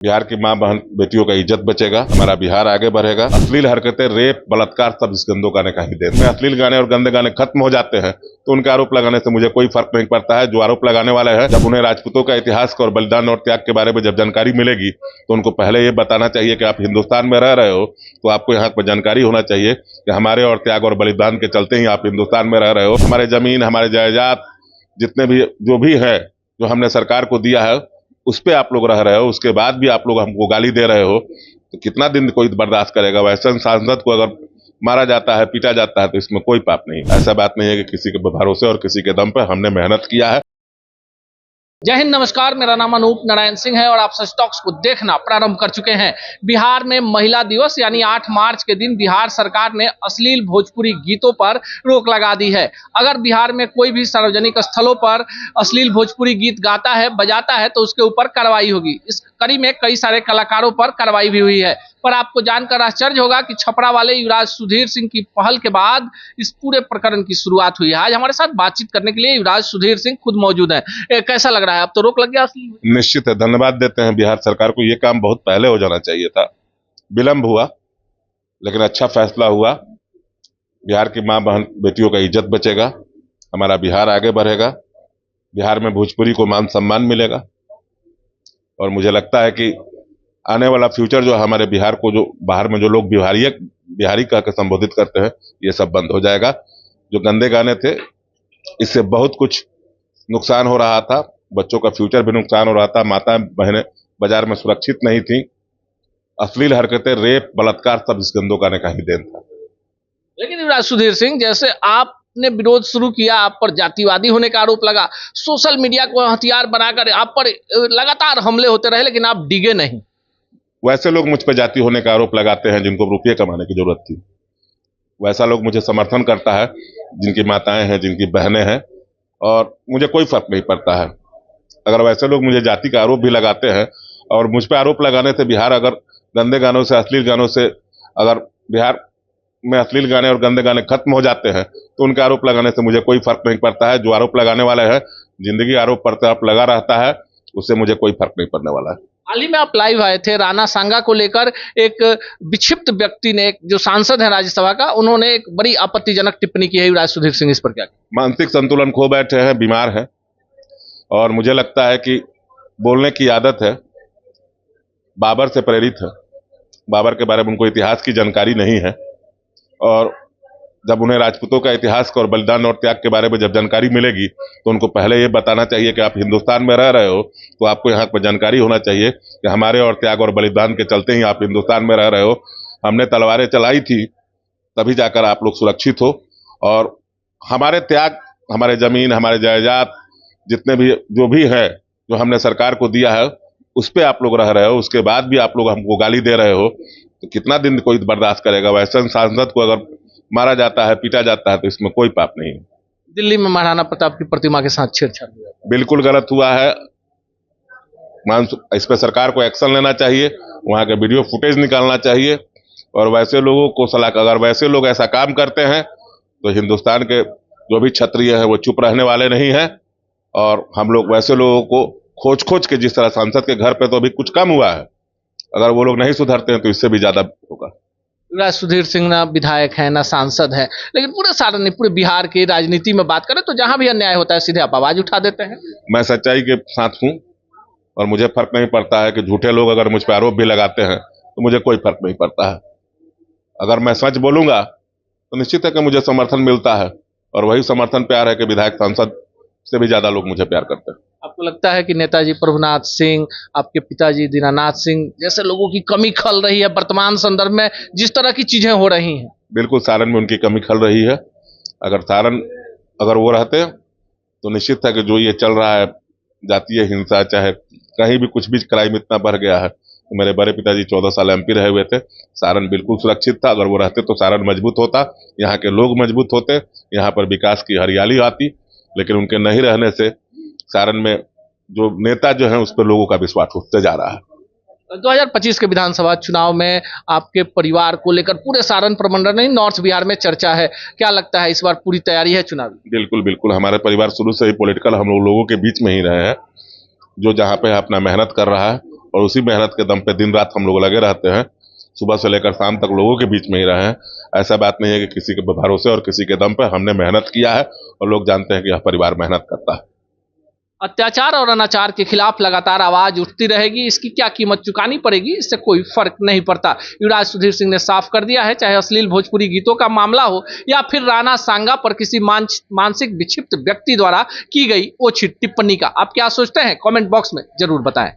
बिहार की मां बहन बेटियों का इज्जत बचेगा, हमारा बिहार आगे बढ़ेगा। अश्लील हरकतें, रेप, बलात्कार सब इस गंदों गाने का ही देन में अश्लील गाने और गंदे गाने खत्म हो जाते हैं तो उनके आरोप लगाने से मुझे कोई फर्क नहीं पड़ता है। जो आरोप लगाने वाले हैं, जब उन्हें राजपूतों का इतिहास और बलिदान और त्याग के बारे में जब जानकारी मिलेगी तो उनको पहले ये बताना चाहिए कि आप हिंदुस्तान में रह रहे हो तो आपको यहाँ पर जानकारी होना चाहिए कि हमारे और त्याग और बलिदान के चलते ही आप हिंदुस्तान में रह रहे हो। हमारे जमीन, हमारे जायदाद जितने भी जो भी है, जो हमने सरकार को दिया है, उस पे आप लोग रह रहे हो, उसके बाद भी आप लोग हमको गाली दे रहे हो तो कितना दिन कोई बर्दाश्त करेगा। वैसे सांसद को अगर मारा जाता है, पीटा जाता है तो इसमें कोई पाप नहीं। ऐसा बात नहीं है कि किसी के भरोसे और किसी के दम पर हमने मेहनत किया है। जय हिंद, नमस्कार। मेरा नाम अनूप नारायण सिंह है और आप सच टॉक्स को देखना प्रारंभ कर चुके हैं। बिहार में महिला दिवस यानी 8 मार्च के दिन बिहार सरकार ने अश्लील भोजपुरी गीतों पर रोक लगा दी है। अगर बिहार में कोई भी सार्वजनिक स्थलों पर अश्लील भोजपुरी गीत गाता है, बजाता है तो उसके ऊपर कार्रवाई होगी। इस कड़ी में कई सारे कलाकारों पर कार्रवाई भी हुई है। पर आपको जानकर आश्चर्य होगा कि छपरा वाले युवराज सुधीर सिंह की पहल के बाद इस पूरे प्रकरण की शुरुआत हुई है। आज हमारे साथ बातचीत करने के लिए युवराज सुधीर सिंह खुद मौजूद हैं। कैसा लग रहा है? अब तो रोक लग गया। निश्चित है, धन्यवाद देते हैं बिहार सरकार को। ये काम बहुत पहले हो जाना चाहिए था, विलंब हुआ लेकिन अच्छा फैसला हुआ। बिहार की मां बहन बेटियों का इज्जत बचेगा, हमारा बिहार आगे बढ़ेगा। बिहार में भोजपुरी को मान सम्मान मिलेगा और मुझे लगता है कि आने वाला फ्यूचर जो हमारे बिहार को, जो बाहर में जो लोग बिहारी कह के संबोधित करते हैं, ये सब बंद हो जाएगा। जो गंदे गाने थे, इससे बहुत कुछ नुकसान हो रहा था, बच्चों का फ्यूचर भी नुकसान हो रहा था। माता बहनें बाजार में सुरक्षित नहीं थी। अश्लील हरकतें, रेप, बलात्कार सब इस गंदों गाने का ही देन था। लेकिन युवराज सुधीर सिंह, जैसे आपने विरोध शुरू किया, आप पर जातिवादी होने का आरोप लगा, सोशल मीडिया को हथियार बनाकर आप पर लगातार हमले होते रहे, लेकिन आप डिगे नहीं। वैसे लोग मुझ पर जाति होने का आरोप लगाते हैं जिनको रुपये कमाने की जरूरत थी। वैसा लोग मुझे समर्थन करता है जिनकी माताएं हैं, जिनकी बहनें हैं, और मुझे कोई फर्क नहीं पड़ता है। अगर वैसे लोग मुझे जाति का आरोप भी लगाते हैं और मुझ पर आरोप लगाने से बिहार अगर गंदे गानों से, अश्लील गानों से, अगर बिहार में अश्लील गाने और गंदे गाने खत्म हो जाते हैं तो उनके आरोप लगाने से मुझे कोई फर्क नहीं पड़ता है। जो आरोप लगाने वाले हैं, जिंदगी आरोप प्रत्यारोप लगा रहता है, उससे मुझे कोई फर्क नहीं पड़ने वाला है। हाल ही में आप लाइव आए थे, राणा सांगा को लेकर एक विक्षिप्त व्यक्ति ने, जो सांसद है राज्यसभा का, उन्होंने एक बड़ी आपत्तिजनक टिप्पणी की है। युवराज सुधीर सिंह, इस पर क्या? मानसिक संतुलन खो बैठे हैं, बीमार हैं, और मुझे लगता है कि बोलने की आदत है, बाबर से प्रेरित है। बाबर के बारे में उनको इतिहास की जानकारी नहीं है, और जब उन्हें राजपूतों का इतिहास और बलिदान और त्याग के बारे में जब जानकारी मिलेगी तो उनको पहले ये बताना चाहिए कि आप हिंदुस्तान में रह रहे हो तो आपको यहाँ पर जानकारी होना चाहिए कि हमारे और त्याग और बलिदान के चलते ही आप हिंदुस्तान में रह रहे हो। हमने तलवारें चलाई थी तभी जाकर आप लोग सुरक्षित हो, और हमारे त्याग, हमारे जमीन, हमारे जायदाद जितने भी जो भी है, जो हमने सरकार को दिया है, उस पे आप लोग रह रहे हो, उसके बाद भी आप लोग हमको गाली दे रहे हो तो कितना दिन कोई बर्दाश्त करेगा। वैसे सांसद को अगर मारा जाता है, पीटा जाता है तो इसमें कोई पाप नहीं। दिल्ली में महाराणा प्रताप की प्रतिमा के साथ छेड़छाड़ हुआ, बिल्कुल गलत हुआ है। इस पर सरकार को एक्शन लेना चाहिए, वहां के वीडियो फुटेज निकालना चाहिए, और वैसे लोगों को सलाह, अगर वैसे लोग ऐसा काम करते हैं तो हिंदुस्तान के जो भी क्षत्रिय है वो चुप रहने वाले नहीं है। और हम लोग वैसे लोगों को खोज खोज के, जिस तरह सांसद के घर पे तो अभी कुछ कम हुआ है, अगर वो लोग नहीं सुधरते हैं तो इससे भी ज्यादा होगा। युवराज सुधीर सिंह ना विधायक है, ना सांसद है, लेकिन पूरे सारण, पूरे बिहार की राजनीति में बात करें तो जहां भी अन्याय होता है सीधे आप आवाज उठा देते हैं। मैं सच्चाई के साथ हूं और मुझे फर्क नहीं पड़ता है कि झूठे लोग अगर मुझ पर आरोप भी लगाते हैं तो मुझे कोई फर्क नहीं पड़ता है। अगर मैं सच बोलूंगा तो निश्चित है कि मुझे समर्थन मिलता है, और वही समर्थन प्यार है कि विधायक, सांसद से भी ज्यादा लोग मुझे प्यार करते हैं। आपको लगता है कि नेताजी प्रभुनाथ सिंह, आपके पिताजी दीनानाथ सिंह जैसे लोगों की कमी खल रही है वर्तमान संदर्भ में, जिस तरह की चीजें हो रही हैं? बिल्कुल सारण में उनकी कमी खल रही है। अगर वो रहते तो निश्चित है कि जो ये चल रहा है, जातीय हिंसा, चाहे कहीं भी कुछ भी क्राइम इतना बढ़ गया है, तो मेरे बड़े पिताजी 14 साल एमपी रहे हुए थे, सारण बिल्कुल सुरक्षित था। अगर वो रहते तो सारण मजबूत होता, यहाँ के लोग मजबूत होते, यहाँ पर विकास की हरियाली आती, लेकिन उनके नहीं रहने से सारण में जो नेता जो है उस पर लोगों का विश्वास उठते जा रहा है। 2025 के विधानसभा चुनाव में आपके परिवार को लेकर पूरे सारण प्रमंडल नहीं, नॉर्थ बिहार में चर्चा है। क्या लगता है, इस बार पूरी तैयारी है चुनाव? बिल्कुल बिल्कुल, हमारे परिवार शुरू से ही पॉलिटिकल हम लोगों के बीच में ही रहे हैं। जो जहाँ पे अपना मेहनत कर रहा है और उसी मेहनत के दम पे दिन रात हम लोग लगे रहते हैं, सुबह से लेकर शाम तक लोगों के बीच में ही रहे हैं। ऐसा बात नहीं है कि किसी के भरोसे और किसी के दम पे, हमने मेहनत किया है और लोग जानते हैं कि यह परिवार मेहनत करता है। अत्याचार और अनाचार के खिलाफ लगातार आवाज उठती रहेगी, इसकी क्या कीमत चुकानी पड़ेगी इससे कोई फर्क नहीं पड़ता। युवराज सुधीर सिंह ने साफ कर दिया है, चाहे अश्लील भोजपुरी गीतों का मामला हो या फिर राणा सांगा पर किसी मानसिक विक्षिप्त व्यक्ति द्वारा की गई ओछी टिप्पणी का। आप क्या सोचते हैं, कमेंट बॉक्स में जरूर बताएं।